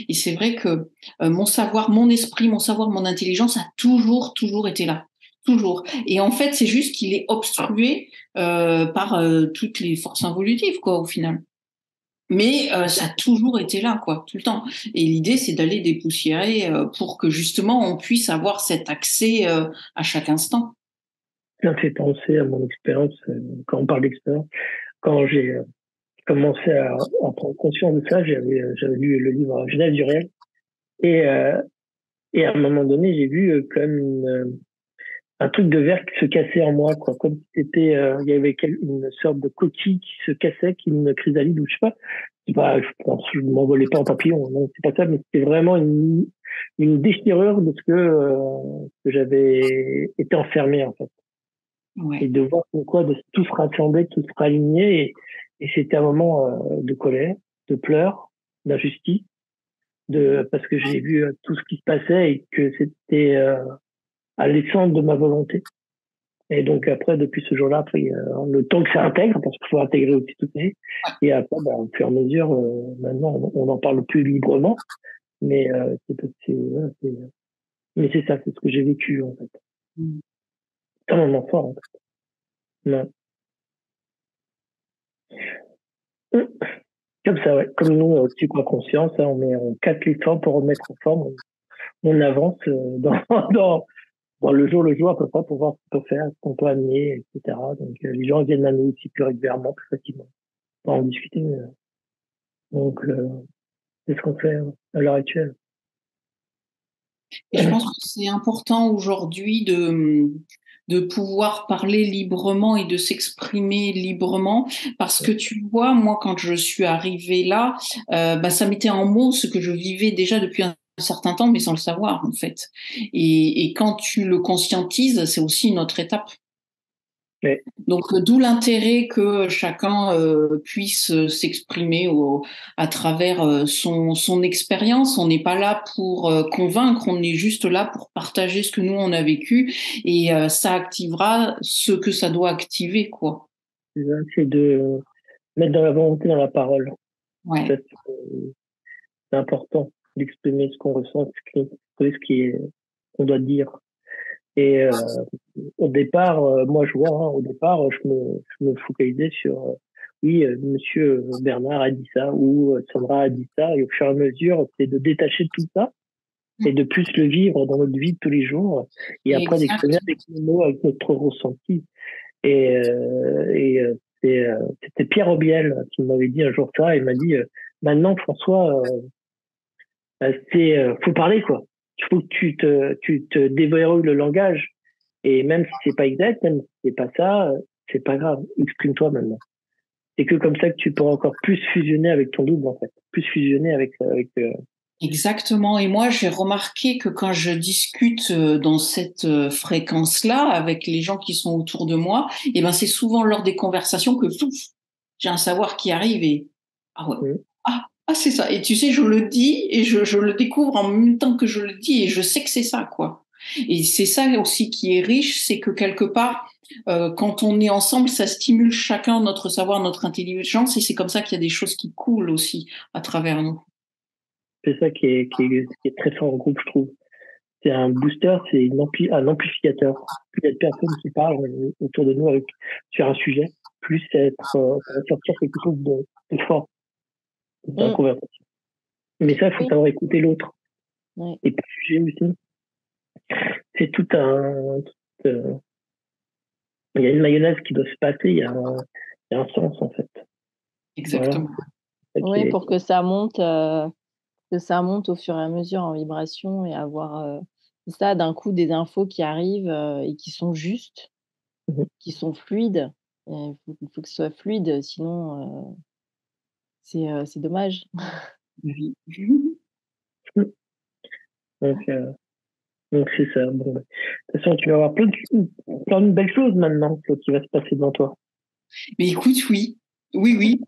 et c'est vrai que mon savoir, mon esprit, mon savoir, mon intelligence a toujours, toujours été là. Toujours. Et en fait, c'est juste qu'il est obstrué par toutes les forces involutives, quoi, au final. Mais ça a toujours été là, quoi, tout le temps. Et l'idée, c'est d'aller dépoussiérer pour que justement on puisse avoir cet accès à chaque instant. ça me fait penser à mon expérience, quand on parle d'expérience, quand j'ai commencé à prendre conscience de ça, j'avais lu le livre Genève du réel, et, euh, et à un moment donné, j'ai vu comme un truc de verre qui se cassait en moi, quoi, comme si c'était, il y avait une sorte de coquille qui se cassait, qui une chrysalide ou je sais pas. C'est pas, je pense, je m'envolais pas en papillon, non, c'est pas ça, mais c'était vraiment une déchirure de ce que j'avais été enfermé, en fait. Ouais. et de voir pourquoi de tout se rassembler, tout se raligner. Et c'était un moment de colère, de pleurs, d'injustice, parce que j'ai vu tout ce qui se passait et que c'était à l'essence de ma volonté. Et donc après, depuis ce jour-là, après, le temps que ça intègre, parce qu'il faut intégrer aussi tout ça. Et après, au fur et à mesure, maintenant, on n'en parle plus librement. Mais voilà, mais c'est ça, c'est ce que j'ai vécu en fait. Comme un enfant, en fait. Ouais. Comme ça, ouais. Comme nous, tu crois conscience, hein, on casse les temps pour remettre en forme. On avance dans le jour à peu près pour voir ce qu'on peut faire, ce qu'on peut amener, etc. Donc les gens viennent à nous aussi plus régulièrement, plus facilement, pour en discuter. Donc c'est ce qu'on fait à l'heure actuelle. Et je pense que c'est important aujourd'hui de pouvoir parler librement et de s'exprimer librement parce que tu vois, moi, quand je suis arrivée là, ça mettait en mots ce que je vivais déjà depuis un certain temps, mais sans le savoir, en fait. Et quand tu le conscientises, c'est aussi une autre étape. Ouais. Donc, d'où l'intérêt que chacun puisse s'exprimer à travers son expérience. On n'est pas là pour convaincre, on est juste là pour partager ce que nous, on a vécu et ça activera ce que ça doit activer, quoi. C'est de mettre dans la volonté, dans la parole. Ouais. C'est important d'exprimer ce qu'on ressent, qu'on doit dire. Et au départ, moi je vois, au départ, je me focalisais sur oui, Monsieur Bernard a dit ça ou Sandra a dit ça, et au fur et à mesure, c'est de détacher tout ça et de plus le vivre dans notre vie de tous les jours, et après d'exprimer avec nos mots, avec notre ressenti. C'était Pierre Obiel qui m'avait dit un jour ça. Il m'a dit maintenant François, faut parler quoi. Il faut que tu te déverrouilles le langage. Et même si c'est pas exact, même si c'est pas ça, c'est pas grave. Exprime-toi maintenant. C'est que comme ça que tu pourras encore plus fusionner avec ton double, en fait. Plus fusionner avec. Exactement. Et moi, j'ai remarqué que quand je discute dans cette fréquence-là avec les gens qui sont autour de moi, et ben c'est souvent lors des conversations que j'ai un savoir qui arrive et ah ouais. Ah, c'est ça. Et tu sais, je le dis et je le découvre en même temps que je le dis et je sais que c'est ça, quoi. Et c'est ça aussi qui est riche, c'est que quelque part, quand on est ensemble, ça stimule chacun notre savoir, notre intelligence et c'est comme ça qu'il y a des choses qui coulent aussi à travers nous. C'est ça qui est très fort en groupe, je trouve. C'est un booster, c'est un amplificateur. Plus il y a de personnes qui parlent autour de nous sur un sujet, plus ça va sortir quelque chose de fort dans la conversation. Mais ça, il faut savoir écouter l'autre. Oui. Et pas juger aussi. C'est tout il y a une mayonnaise qui doit se passer, il y a un sens, en fait. Exactement. Voilà. Oui, pour que ça monte au fur et à mesure en vibration et avoir ça d'un coup des infos qui arrivent et qui sont justes, qui sont fluides. Il faut que ce soit fluide, sinon c'est dommage. Oui. Donc c'est ça. Bon, de toute façon, tu vas avoir plein de belles choses maintenant qui va se passer devant toi. Mais écoute, oui. Oui, oui.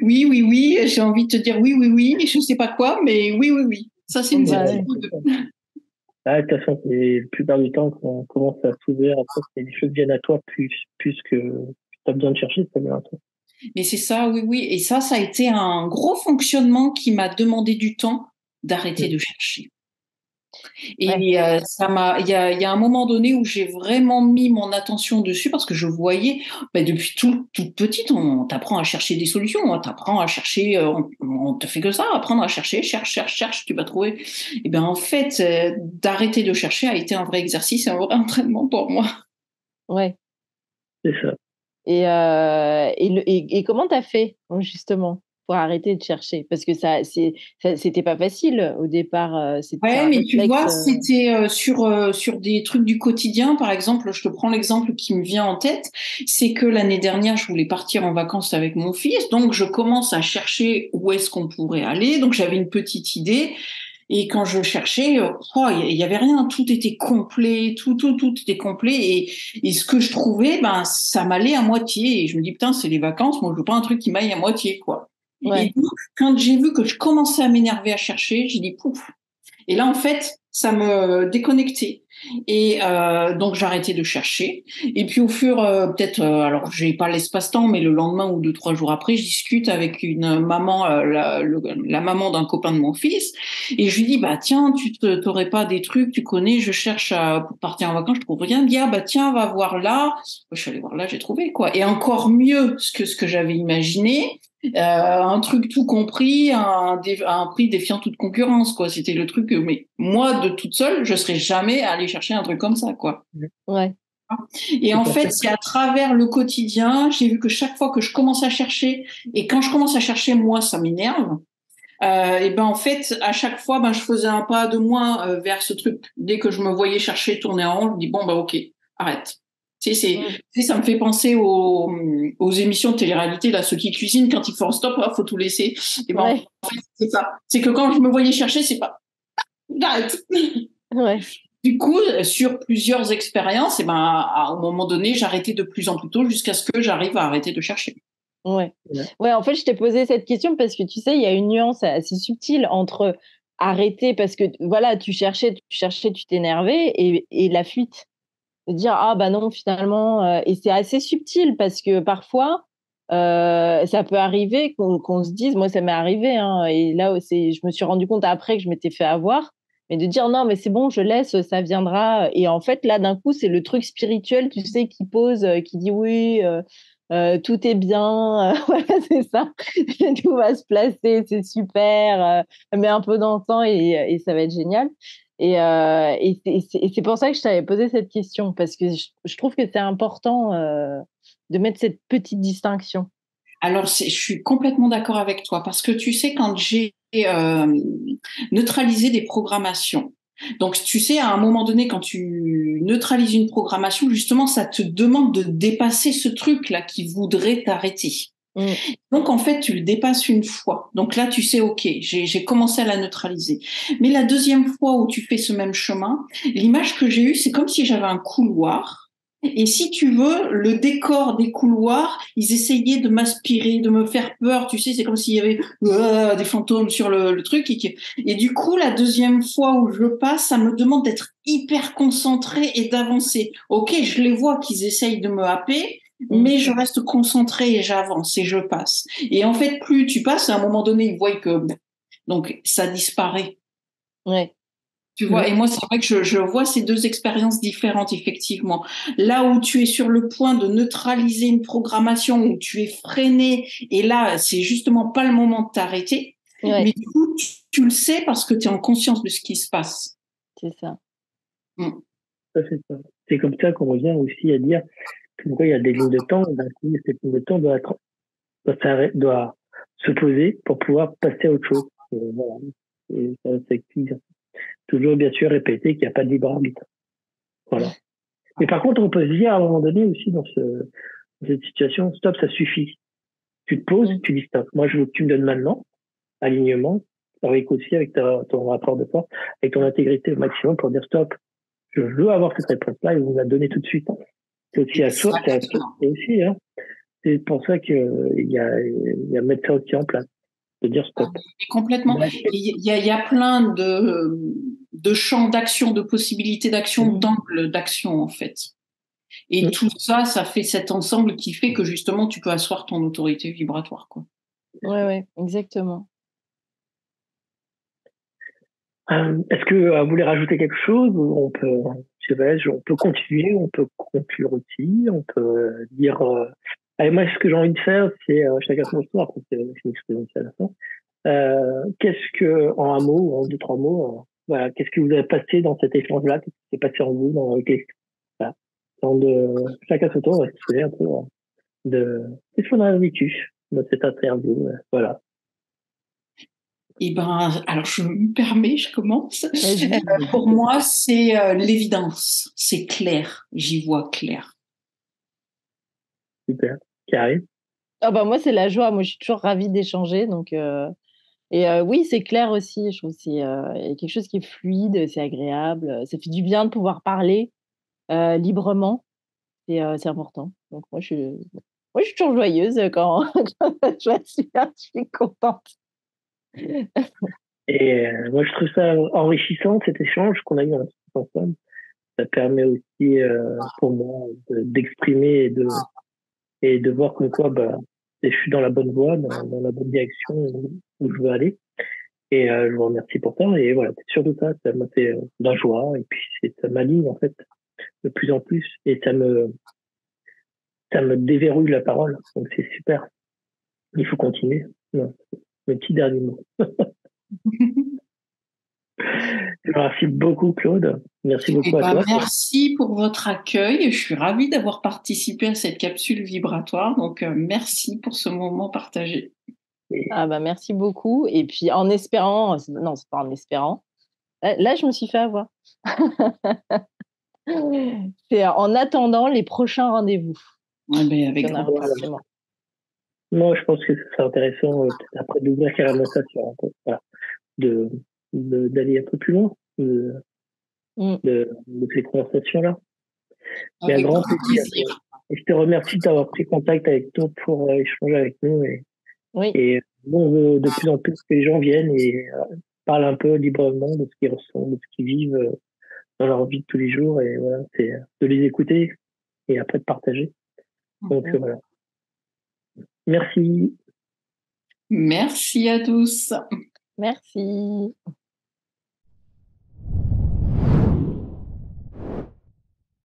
Oui. J'ai envie de te dire oui. Je sais pas quoi, mais oui. Ça, c'est une certitude. De toute façon, la plupart du temps, quand on commence à s'ouvrir, après, les choses viennent à toi plus que tu as besoin de chercher, ça vient à toi. Mais c'est ça, oui. Et ça a été un gros fonctionnement qui m'a demandé du temps d'arrêter de chercher. Et il y a un moment donné où j'ai vraiment mis mon attention dessus parce que je voyais, depuis toute petite, on t'apprend à chercher des solutions, on t'apprend à chercher, on te fait que ça, apprendre à chercher, cherche, tu vas trouver. Et bien en fait, d'arrêter de chercher a été un vrai exercice et un vrai entraînement pour moi. Ouais. C'est ça. Et comment t'as fait justement pour arrêter de chercher? Parce que c'était pas facile au départ. Ouais, mais tu vois, c'était sur des trucs du quotidien. Par exemple, je te prends l'exemple qui me vient en tête, c'est que l'année dernière, je voulais partir en vacances avec mon fils, donc je commence à chercher où est-ce qu'on pourrait aller. Donc j'avais une petite idée. Et quand je cherchais, il y avait rien, tout était complet, tout était complet. Et ce que je trouvais, ben, ça m'allait à moitié. Et je me dis, putain, c'est les vacances, moi, je veux pas un truc qui m'aille à moitié, quoi. Ouais. Et donc, quand j'ai vu que je commençais à m'énerver à chercher, j'ai dit, pouf. Et là, en fait, ça me déconnectait. Et donc, j'arrêtais de chercher. Et puis, au fur, peut-être, alors, j'ai pas l'espace-temps, mais le lendemain ou 2, 3 jours après, je discute avec une maman, la maman d'un copain de mon fils, et je lui dis, bah tiens, t'aurais pas des trucs, tu connais, je cherche pour partir en vacances, je trouve rien. Elle me dit, ah bah tiens, va voir là. Je suis allée voir là, j'ai trouvé quoi. Et encore mieux que ce que j'avais imaginé. Un truc tout compris, un prix défiant toute concurrence, quoi. C'était le truc, mais moi, de toute seule, je serais jamais allée chercher un truc comme ça, quoi. Ouais. Et en fait, c'est à travers le quotidien, j'ai vu que chaque fois que je commence à chercher, et quand je commence à chercher, moi, ça m'énerve. Et ben en fait, à chaque fois, ben je faisais un pas de moins vers ce truc. Dès que je me voyais chercher, tourner en rond, je me dis bon bah ok, arrête. Ça me fait penser aux émissions de télé-réalité là, ceux qui cuisinent quand ils font un stop, faut tout laisser. Et ben Ouais. en fait, c'est ça. C'est que quand je me voyais chercher, c'est pas j'arrête. Ouais. Du coup, sur plusieurs expériences, et ben à un moment donné, j'arrêtais de plus en plus tôt jusqu'à ce que j'arrive à arrêter de chercher. Ouais. Ouais, en fait, je t'ai posé cette question parce que tu sais, il y a une nuance assez subtile entre arrêter parce que voilà, tu cherchais, tu t'énervais et la fuite. De dire ah bah non, finalement, et c'est assez subtil parce que parfois, ça peut arriver qu'on se dise, moi ça m'est arrivé, hein, et là je me suis rendu compte après que je m'étais fait avoir, mais de dire non, mais c'est bon, je laisse, ça viendra. Et en fait, là, d'un coup, c'est le truc spirituel, tu sais, qui pose, qui dit oui, tout est bien, voilà, c'est ça, tout va se placer, c'est super, mets un peu d'encens et ça va être génial. Et c'est pour ça que je t'avais posé cette question, parce que je trouve que c'est important de mettre cette petite distinction. Alors, je suis complètement d'accord avec toi parce que tu sais, quand j'ai neutralisé des programmations, donc tu sais, à un moment donné, quand tu neutralises une programmation, justement, ça te demande de dépasser ce truc-là qui voudrait t'arrêter. Mm. Donc, en fait, tu le dépasses une fois. Donc là, tu sais, OK, j'ai commencé à la neutraliser. Mais la deuxième fois où tu fais ce même chemin, l'image que j'ai eue, c'est comme si j'avais un couloir. Et si tu veux, le décor des couloirs, ils essayaient de m'aspirer, de me faire peur. Tu sais, c'est comme s'il y avait des fantômes sur le truc. Et du coup, la deuxième fois où je passe, ça me demande d'être hyper concentrée et d'avancer. OK, je les vois qu'ils essayent de me happer, mais je reste concentrée et j'avance et je passe. Et en fait, plus tu passes, à un moment donné, ils voient que donc ça disparaît. Ouais. Tu vois, et moi, c'est vrai que je vois ces deux expériences différentes, effectivement. Là où tu es sur le point de neutraliser une programmation, où tu es freiné, et là, c'est justement pas le moment de t'arrêter. Ouais. Mais du coup, tu le sais parce que tu es en conscience de ce qui se passe. C'est ça. Ça, c'est ça. C'est comme ça qu'on revient aussi à dire pourquoi il y a des lignes de temps, et d'un coup, cette ligne de temps doit se poser pour pouvoir passer à autre chose. Et voilà. Et ça, c'est toujours bien sûr répéter qu'il n'y a pas de libre arbitre. Voilà. Mais par contre, on peut se dire à un moment donné aussi dans cette situation, stop, ça suffit. Tu te poses, tu dis stop. Moi, je veux que tu me donnes maintenant, alignement, avec aussi avec ton rapport de force, avec ton intégrité au maximum pour dire stop. Je veux avoir cette réponse-là et vous la donner tout de suite. C'est aussi à soi, c'est aussi, hein. C'est pour ça qu'il y a mettre ça aussi en place, de dire stop. Complètement. Il y a plein de champs d'action, de possibilités d'action, d'angles d'action, en fait. Et tout ça, ça fait cet ensemble qui fait que justement, tu peux asseoir ton autorité vibratoire, quoi. Ouais, exactement. Est-ce que vous voulez rajouter quelque chose? On peut continuer, on peut conclure aussi, on peut dire. Allez, moi, ce que j'ai envie de faire, c'est chacun son tour. Après, je m'exprime aussi à la fin. Qu'est-ce que, en un mot, ou en 2, 3 mots, voilà, qu'est-ce que vous avez passé dans cet échange-là? Qu'est-ce qui s'est passé en vous voilà. Chacun son tour, on va exprimer un peu qu'est-ce qu'on a vécu dans cette interview, voilà. Eh ben, alors je me permets, je commence. Pour moi, c'est l'évidence. C'est clair. J'y vois clair. Super. Qui arrive? Ah bah moi, c'est la joie. Moi, je suis toujours ravie d'échanger. Donc, Et oui, c'est clair aussi. Je trouve que c'est il y a quelque chose qui est fluide, c'est agréable. Ça fait du bien de pouvoir parler librement. C'est important. Donc moi, je suis toujours joyeuse quand, quand je suis là, je suis contente. Et moi, je trouve ça enrichissant, cet échange qu'on a eu ensemble. Ça permet aussi pour moi d'exprimer et de voir comme quoi bah, je suis dans la bonne voie, dans la bonne direction où je veux aller. Et je vous remercie pour ça. Et voilà, c'est surtout ça, ça m'a fait de la joie. Et puis ça m'aligne en fait de plus en plus. Et ça me déverrouille la parole. Donc c'est super. Il faut continuer. Non, le petit dernier mot. Merci beaucoup, Claude. Merci Eh beaucoup à ben, toi. merci pour votre accueil. Je suis ravie d'avoir participé à cette capsule vibratoire. Donc, merci pour ce moment partagé. Et, Ah bah merci beaucoup. Et puis en espérant, non, c'est pas en espérant. Là, je me suis fait avoir. C'est en attendant les prochains rendez-vous. Eh ben, Il avec y en grand aura voilà. plaisir. forcément. Moi, je pense que c'est intéressant peut-être après d'ouvrir carrément ça sur un peu, voilà, de, d'aller un peu plus loin Mm. de ces conversations-là. Mais un Avec grand grand plaisir. plaisir. Et je te remercie d'avoir pris contact avec nous pour échanger avec nous. Oui, Et on veut de plus en plus que les gens viennent et parlent un peu librement de ce qu'ils ressentent, de ce qu'ils vivent dans leur vie de tous les jours. Et voilà, c'est de les écouter et après de partager. Donc mm. voilà. Merci. Merci à tous. Merci.